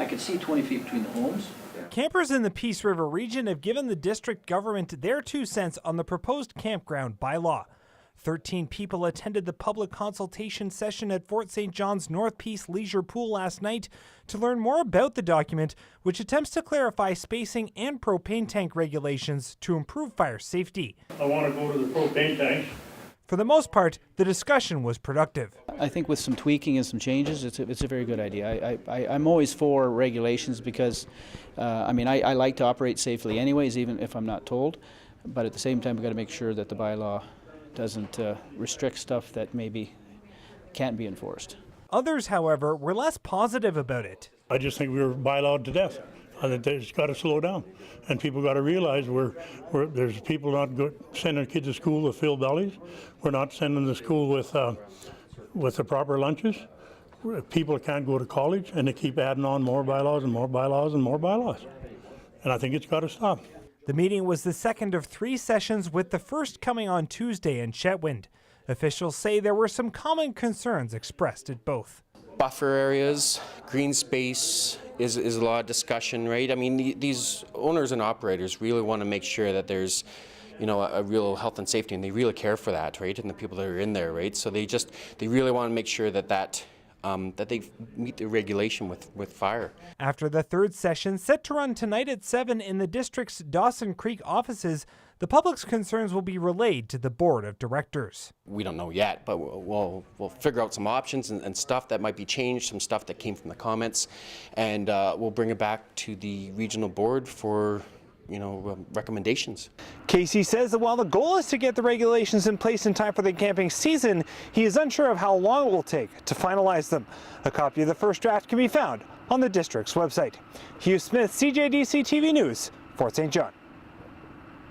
I could see 20 feet between the homes. Campers in the Peace River region have given the district government their 2 cents on the proposed campground bylaw. 13 people attended the public consultation session at Fort St. John's North Peace Leisure Pool last night to learn more about the document, which attempts to clarify spacing and propane tank regulations to improve fire safety. I want to go to the propane tanks. For the most part, the discussion was productive. I think with some tweaking and some changes, it's a very good idea. I'm always for regulations because, I like to operate safely anyways, even if I'm not told. But at the same time, we've got to make sure that the bylaw doesn't restrict stuff that maybe can't be enforced. Others, however, were less positive about it. I just think we were bylawed to death. I think it's got to slow down, and people got to realize there's people not sending kids to school with filled bellies. We're not sending them to school with the proper lunches. People can't go to college, and they keep adding on more bylaws and more bylaws and more bylaws. And I think it's got to stop. The meeting was the second of 3 sessions, with the first coming on Tuesday in Chetwynd. Officials say there were some common concerns expressed at both. Buffer areas, green space is a lot of discussion, right? I mean, these owners and operators really want to make sure that there's, a real health and safety, and they really care for that, right? And the people that are in there, right? So they really want to make sure that they meet the regulation with fire. After the 3rd session, set to run tonight at 7 in the district's Dawson Creek offices, the public's concerns will be relayed to the board of directors. We don't know yet, but we'll figure out some options and stuff that might be changed, some stuff that came from the comments, and we'll bring it back to the regional board for recommendations. Casey says that while the goal is to get the regulations in place in time for the camping season, he is unsure of how long it will take to finalize them. A copy of the first draft can be found on the district's website. Hugh Smith, CJDC TV News, Fort St. John.